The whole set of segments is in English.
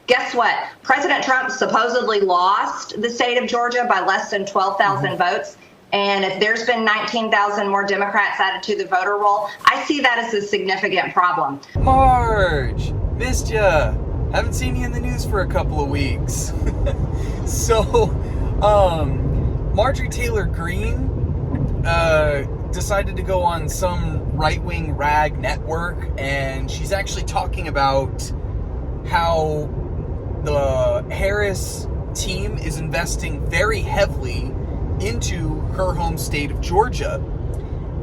Guess what? President Trump supposedly lost the state of Georgia by less than 12,000 votes. And if there's been 19,000 more Democrats added to the voter roll, I see that as a significant problem. Marge, missed ya. Haven't seen you in the news for a couple of weeks. So, Marjorie Taylor Greene decided to go on some right-wing rag network, and she's actually talking about how the Harris team is investing very heavily into her home state of Georgia.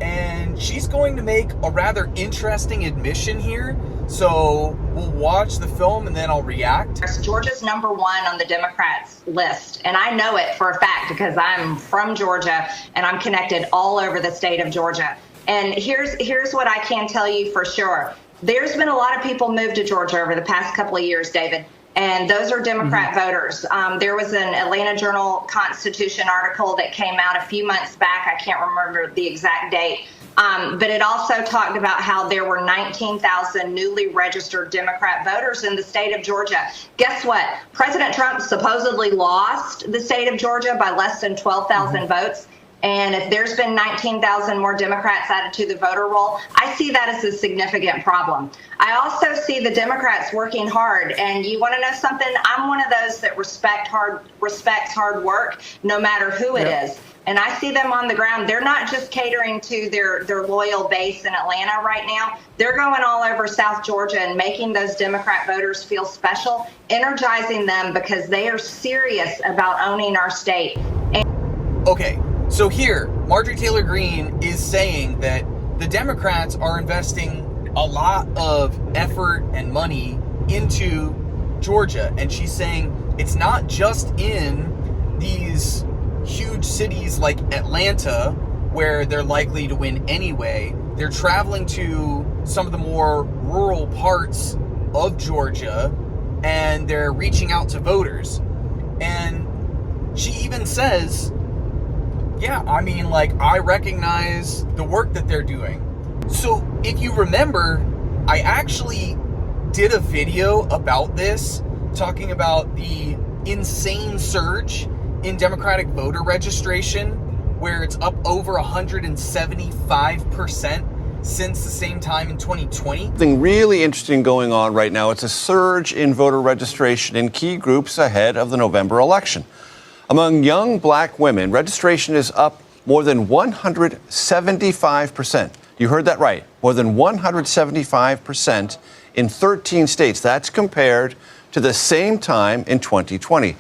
And she's going to make a rather interesting admission here. So we'll watch the film and then I'll react. Georgia's number one on the Democrats list. And I know it for a fact because I'm from Georgia and I'm connected all over the state of Georgia. And here's what I can tell you for sure. There's been a lot of people moved to Georgia over the past couple of years, David. And those are Democrat voters. There was an Atlanta Journal-Constitution article that came out a few months back. I can't remember the exact date. But it also talked about how there were 19,000 newly registered Democrat voters in the state of Georgia. Guess what? President Trump supposedly lost the state of Georgia by less than 12,000 votes. And if there's been 19,000 more Democrats added to the voter roll, I see that as a significant problem. I also see the Democrats working hard. And you want to know something? I'm one of those that respects hard work, no matter who it is. And I see them on the ground. They're not just catering to their loyal base in Atlanta right now. They're going all over South Georgia and making those Democrat voters feel special, energizing them because they are serious about owning our state. Okay. So here, Marjorie Taylor Greene is saying that the Democrats are investing a lot of effort and money into Georgia. And she's saying it's not just in these huge cities like Atlanta, where they're likely to win anyway. They're traveling to some of the more rural parts of Georgia, and they're reaching out to voters. And she even says, yeah, I mean, like, I recognize the work that they're doing. So if you remember, I actually did a video about this, talking about the insane surge in Democratic voter registration, where it's up over 175% since the same time in 2020. Something really interesting going on right now. It's a surge in voter registration in key groups ahead of the November election. Among young black women, registration is up more than 175%. You heard that right. More than 175% in 13 states. That's compared to the same time in 2020.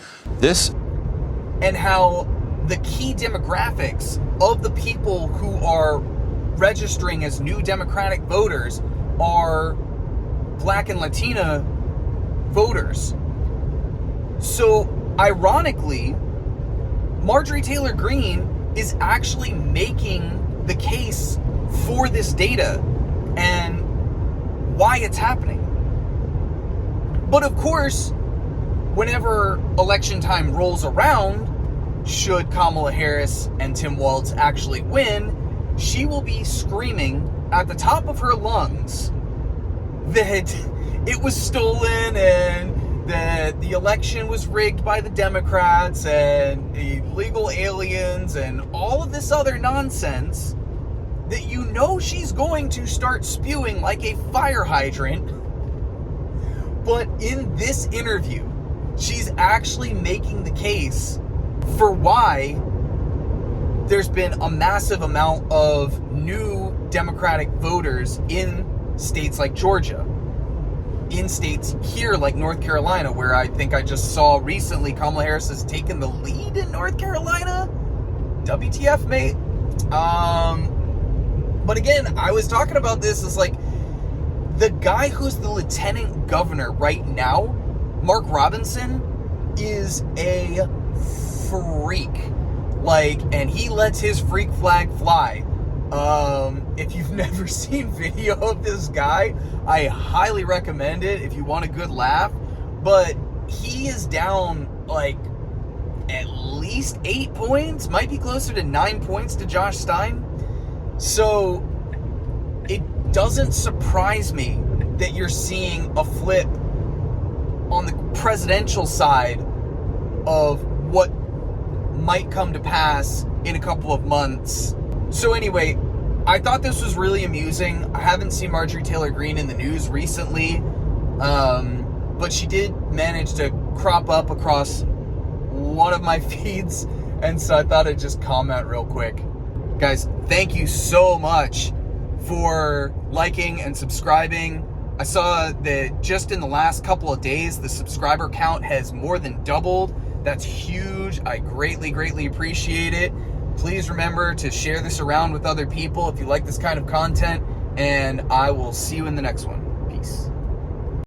And how the key demographics of the people who are registering as new Democratic voters are Black and Latina voters. So, ironically, Marjorie Taylor Greene is actually making the case for this data and why it's happening. But of course, whenever election time rolls around, should Kamala Harris and Tim Walz actually win, she will be screaming at the top of her lungs that it was stolen and that the election was rigged by the Democrats and illegal aliens and all of this other nonsense that you know she's going to start spewing like a fire hydrant. But in this interview, she's actually making the case for why there's been a massive amount of new Democratic voters in states like Georgia, in states here like North Carolina, where I think I just saw recently Kamala Harris has taken the lead in North Carolina. WTF, mate. But again, I was talking about this as like the guy who's the lieutenant governor right now, Mark Robinson, is a freak. Like, and he lets his freak flag fly. If you've never seen video of this guy, I highly recommend it if you want a good laugh. But he is down like at least 8 points, might be closer to 9 points to Josh Stein. So it doesn't surprise me that you're seeing a flip on the presidential side of what might come to pass in a couple of months. So anyway, I thought this was really amusing. I haven't seen Marjorie Taylor Greene in the news recently, but she did manage to crop up across one of my feeds, and so I thought I'd just comment real quick. Guys, thank you so much for liking and subscribing. I saw that just in the last couple of days, the subscriber count has more than doubled. That's huge. I greatly, greatly appreciate it. Please remember to share this around with other people if you like this kind of content, and I will see you in the next one.